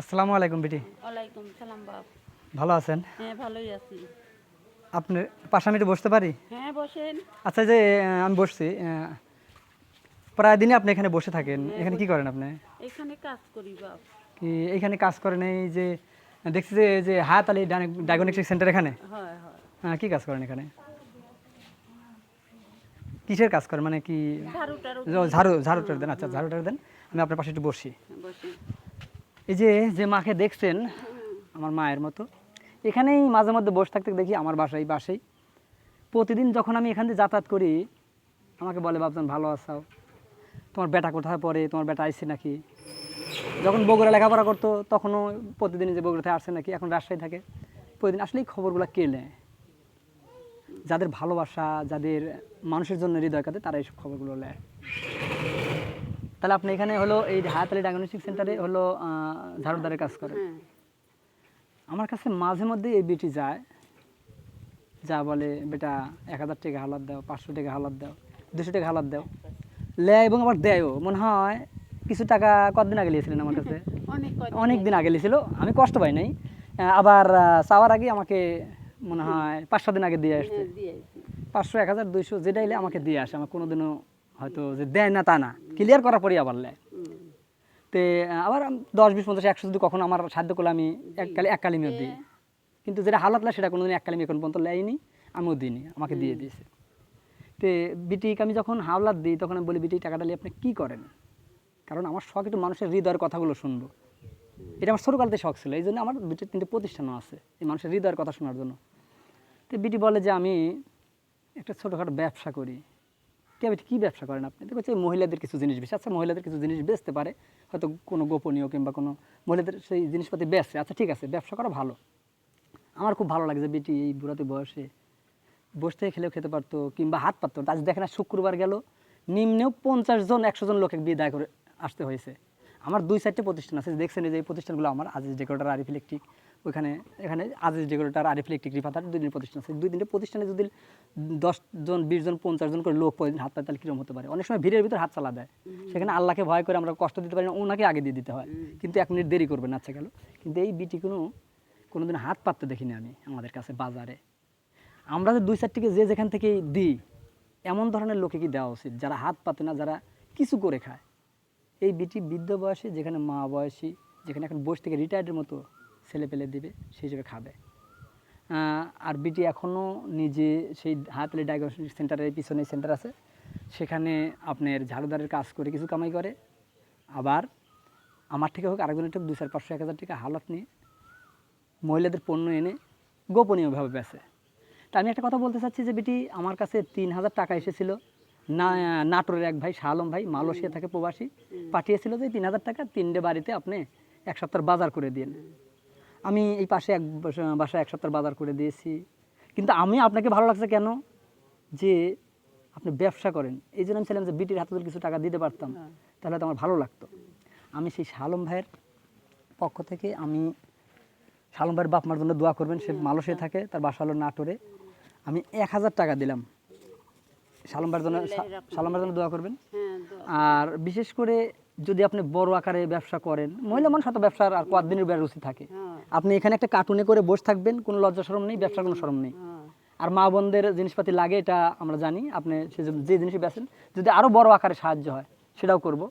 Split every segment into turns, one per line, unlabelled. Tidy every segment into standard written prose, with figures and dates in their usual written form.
আসসালামু আলাইকুম বিটি।
ওয়ালাইকুম সালাম বাপ।
ভালো আছেন?
হ্যাঁ, ভালোই আছি।
আপনার পাশে আমি একটু বসতে পারি?
হ্যাঁ, বসেন।
আচ্ছা যে আমি বসছি, প্রায় দিনই আপনি এখানে বসে থাকেন,
হ্যাঁ,
এখানে কি করেন আপনি?
এখানে কাজ করি বাপ।
কি এইখানে কাজ করেন? এই যে দেখছি যে যে হায়াত আলী ডায়াগনস্টিক সেন্টার, এখানে
হয় হয়।
কি কাজ করেন এখানে? কিসের কাজ করেন, মানে কি?
ঝাড়ু টাড়ু
ঝাড়ুটার দেন? আচ্ছা, ঝাড়ুটার দেন। আমি আপনার পাশে একটু বসি।
বসেন।
এই যে যে মাকে দেখছেন, আমার মায়ের মতো, এখানেই মাঝে মধ্যে বসে থাকতে দেখি আমার বাসায় প্রতিদিন যখন আমি এখান দিয়ে যাতায়াত করি, আমাকে বলে, বাপজান ভালো আছাও, তোমার বেটা কোথায় পড়ে, তোমার বেটা আইসে নাকি? যখন বগুড়া লেখাপড়া করতো তখনও প্রতিদিন যে বগুড়াতে আসছে নাকি, এখন রাজশাহী থাকে, প্রতিদিন আসলে এই খবরগুলো কে নেয়? যাদের ভালোবাসা, যাদের মানুষের জন্য হৃদয় কাঁদে, তারা এইসব খবরগুলো নেয়। তাহলে আপনি এখানে হলো এই হায়াত আলী ডায়াগনস্টিক সেন্টারে হলো ঝাড়ুদারের কাজ করেন।
হ্যাঁ।
আমার কাছে মাঝে মধ্যে এই বিটি যায়, যা বলে, বেটা 1000 টাকা হালাত দাও, 500 টাকা হালাত দাও, 200 টাকা হালাত দাও, লেয় এবং আবার দেয়ও। মনে হয় কিছু টাকা কতদিন আগে লিয়েছিলেন আমার কাছে? অনেক দিন আগে লিয়েছিল, আমি কষ্ট পাই নাই। আবার চাওয়ার আগে আমাকে মনে হয় 5-6 দিন আগে দিয়ে আসছে। 500, 1000, 200 যেটা এলে আমাকে দিয়ে আসে। আমার কোনোদিনও হয়তো যে দেয় না তা না, ক্লিয়ার করার পরই আবার লেয়। তে আবার 10, 20, 50, 100 যদি কখনো আমার সাধ্য করলে আমি এক কালিমিও দিই। কিন্তু যেটা হালাত লাগে সেটা কোনোদিন এক কালিমি এখন পর্যন্ত লেয়নি, আমিও দিইনি, আমাকে দিয়ে দিয়েছে। তে বিটিকে আমি যখন হাওলাত দিই তখন আমি বলি, বিটি টাকাটা নিয়ে আপনি কী করেন? কারণ আমার শখ একটু মানুষের হৃদয়ের কথাগুলো শুনবো। এটা আমার ছোটোকালতে শখ ছিল, এই জন্য আমার 2-3টে প্রতিষ্ঠানও আছে এই মানুষের হৃদয়ের কথা শোনার জন্য। তো বিটি বলে যে আমি একটা ছোটোখাটো ব্যবসা করি। বিটি কী ব্যবসা করেন আপনি? দেখো হচ্ছে মহিলাদের কিছু জিনিস বেশি। আচ্ছা, মহিলাদের কিছু জিনিস বেচতে পারে, হয়তো কোনো গোপনীয় কিংবা কোনো মহিলাদের সেই জিনিসপাতি বেচে। আচ্ছা ঠিক আছে, ব্যবসা করা ভালো। আমার খুব ভালো লাগে যে বিটি এই বুড়াতে বয়সে বসে থেকে খেলেও খেতে পারতো, কিংবা হাত পারতো। আজ দেখেন না, শুক্রবার গেল, নিম্নেও 50 জন 100 জন লোকে বিদায় করে আসতে হয়েছে। আমার 2-4টে প্রতিষ্ঠান আছে, দেখছেন যে এই প্রতিষ্ঠানগুলো আমার, আজিজ ডেকোরেটর, আরিফ ইলেকট্রিক, ওইখানে এখানে আজিজ ডেকোরেটর, আরিফ ইলেকট্রিক, রিফাতার, 2 প্রতিষ্ঠান আছে। 2-3টে প্রতিষ্ঠানে যদি 10 জন, 20 জন, 50 জন করে লোক প্রতিদিন হাত পায়, তাহলে কীরকম হতে পারে? অনেক সময় ভিড়ের ভিতর হাত চালা দেয়, সেখানে আল্লাহকে ভয় করে আমরা কষ্ট দিতে পারি না, ওনাকে আগে দিয়ে দিতে হয়, কিন্তু 1 মিনিট দেরি করবেন, আচ্ছা গেল। কিন্তু এই বিটি কোনোদিন হাত পাততে দেখিনি আমি আমাদের কাছে বাজারে। আমরা যে 2-4টিকে যে যেখান থেকে দিই, এমন ধরনের লোকে কি দেওয়া উচিত যারা হাত পাতে না, যারা কিছু করে খায়। এই বিটি বৃদ্ধ বয়সে, যেখানে মা বয়সী, যেখানে এখন বয়স থেকে রিটায়ার্ডের মতো ছেলে পেলে দিবে, সেই হিসেবে খাবে। আর বিটি এখনও নিজে সেই হায়াত আলী ডায়াগনস্টিক সেন্টারের পিছনে সেন্টার আছে, সেখানে আপনার ঝাড়ুদারের কাজ করে কিছু কামাই করে। আবার আমার থেকে হোক, আরেকজনের থেকে 200, 500, 1000 টাকা হালাত নিয়ে মহিলাদের পণ্য এনে গোপনীয়ভাবে বেচে। তা আমি একটা কথা বলতে চাচ্ছি যে বিটি আমার কাছে 3000 টাকা এসেছিল, নাটোরের এক ভাই, শাহ আলম ভাই, মালয়েশিয়া থাকে প্রবাসী, পাঠিয়েছিল যে 3000 টাকা 3টে বাড়িতে আপনি 1 সপ্তাহ বাজার করে দিন। আমি এই পাশে এক বাসায় 1 সপ্তাহ বাজার করে দিয়েছি। কিন্তু আমি আপনাকে ভালো লাগছে কেন, যে আপনি ব্যবসা করেন, এই জন্য আমি ছিলাম যে বিটির হাতে যদি কিছু টাকা দিতে পারতাম তাহলে তো আমার ভালো লাগতো। আমি সেই শাহ আলম ভাইয়ের পক্ষ থেকে, আমি শাহ আলম ভাইয়ের বাপ মার জন্য দোয়া করবেন, সে মালয়েশিয়া থাকে, তার বাসা হলো নাটোরে। আমি 1000 টাকা দিলাম শালম্বার জন্য দোয়া করবেন। আর বিশেষ করে যদি আপনি বড় আকারে ব্যবসা করেন, মহিলা মানুষ হয়তো ব্যবসার আর কতদিনের রুচি থাকে, আপনি এখানে একটা কার্টুনে করে বসে থাকবেন, কোনো লজ্জা শরম নেই, ব্যবসার কোনো শরম নেই। আর মা বোনদের জিনিসপাতি লাগে, এটা আমরা জানি, আপনি যে জিনিসই বেচেন, যদি আরও বড় আকারে সাহায্য হয় সেটাও করব।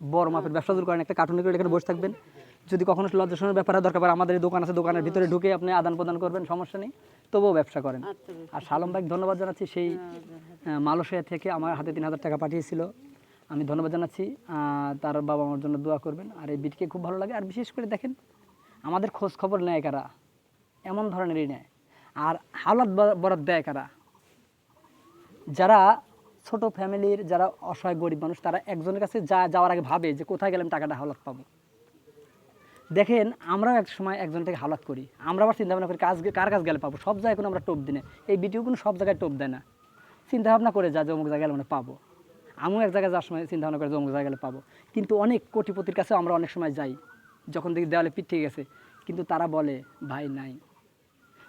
বড় মাপের ব্যবসা শুরু করেন, একটা কার্টুনে করে এখানে বসে থাকবেন। যদি কখনো লজ্জা শরমের ব্যাপারে দরকার পড়ে, আমাদের দোকান আছে, দোকানের ভিতরে ঢুকে আপনি আদান প্রদান করবেন, সমস্যা নেই, তবুও ব্যবসা করেন। আর শালম ভাই ধন্যবাদ জানাচ্ছি, সেই মালয়েশিয়া থেকে আমার হাতে 3000 টাকা পাঠিয়েছিল, আমি ধন্যবাদ জানাচ্ছি। তার বাবা আমার জন্য দোয়া করবেন। আর এই বিটকে খুব ভালো লাগে। আর বিশেষ করে দেখেন, আমাদের খোঁজ খবর নেয় কারা, এমন ধরনেরই নেয়। আর হাওলাত বরাদ দেয় কারা, যারা ছোট ফ্যামিলির, যারা অসহায় গরিব মানুষ, তারা একজনের কাছে যাওয়ার আগে ভাবে যে কোথায় গেলাম টাকাটা হাওলাত পাবো। দেখেন, আমরাও এক সময় একজন থেকে হাওলাত করি, আমরা আবার চিন্তা ভাবনা করি কার কাজ গেলে পাবো, সব জায়গায় কোনো আমরা টোপ দিই না। এই বিটিও কোনো সব জায়গায় টোপ দেয় না, চিন্তা ভাবনা করে যে অমুক জায়গায় মানে পাবো। আমিও এক জায়গায় যাওয়ার সময় চিন্তা ভাবনা করে যে অমুক জায়গায় গেলে পাবো। কিন্তু অনেক কোটিপতির কাছেও আমরা অনেক সময় যাই, যখন দেখি দেওয়ালে পিঠ থেকে গেছে, কিন্তু তারা বলে ভাই নাই।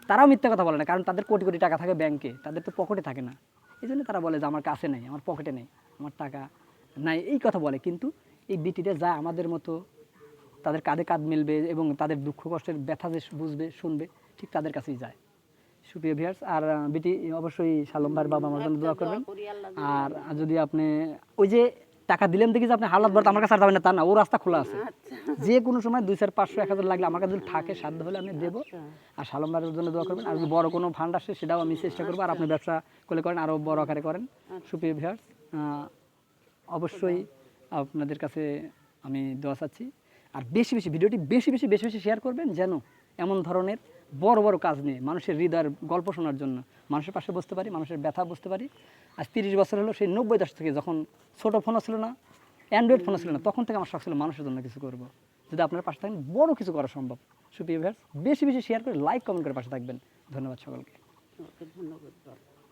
তারাও মিথ্যা কথা বলে না, কারণ তাদের কোটি কোটি টাকা থাকে ব্যাংকে, তাদের তো পকেটে থাকে না। এই জন্য তারা বলে যে আমার কাছে নেই, আমার পকেটে নেই, আমার টাকা নাই, এই কথা বলে। কিন্তু এই বিটিতে যায় আমাদের মতো, তাদের কাঁধে কাঁধ মিলবে এবং তাদের দুঃখ কষ্টের ব্যথা যে বুঝবে শুনবে, ঠিক তাদের কাছেই যায়। সুপ্রিয় ভিউয়ার্স, আর বিটি অবশ্যই শালম ভাইয়ের বাবা আমার জন্য দোয়া করবেন।
করি আল্লাহ
আর যদি আপনি ওই যে টাকা দিলাম দেখি যে আপনি হালাত ভরতে আমার কাছে আর যাবেন না তা না, ও রাস্তা খোলা আছে।
আচ্ছা
যে কোনো সময় 200, 500, 1000 লাগলে আমার কাছে যদি থাকে, সাধ্য হলে আমি দেবো। আর শালম ভাইয়ের জন্য দোয়া করবেন। আর যদি বড় কোনো ফান্ড আসে সেটাও আমি চেষ্টা করবো, আর আপনি ব্যবসা করলে করেন, আরও বড় আকারে করেন। সুপ্রিয় ভিউয়ার্স, অবশ্যই আপনাদের কাছে আমি দোয়া চাচ্ছি। আর বেশি বেশি ভিডিওটি বেশি বেশি শেয়ার করবেন, যেন এমন ধরনের বড় বড় কাজ নিয়ে মানুষের হৃদয়ের গল্প শোনার জন্য মানুষের পাশে বসতে পারি, মানুষের ব্যথা বুঝতে পারি। আজ 30 বছর হলো, সেই 90 দশক থেকে, যখন ছোটো ফোনও ছিল না, অ্যান্ড্রয়েড ফোনও ছিল না, তখন থেকে আমার শখ ছিল মানুষের জন্য কিছু করব। যদি আপনার পাশে থাকেন, বড় কিছু করা সম্ভব। সুপ্রিয় ভিউয়ার্স, বেশি বেশি শেয়ার করে, লাইক কমেন্ট করে পাশে থাকবেন। ধন্যবাদ সকলকে।
ওকে ধন্যবাদ বাবা।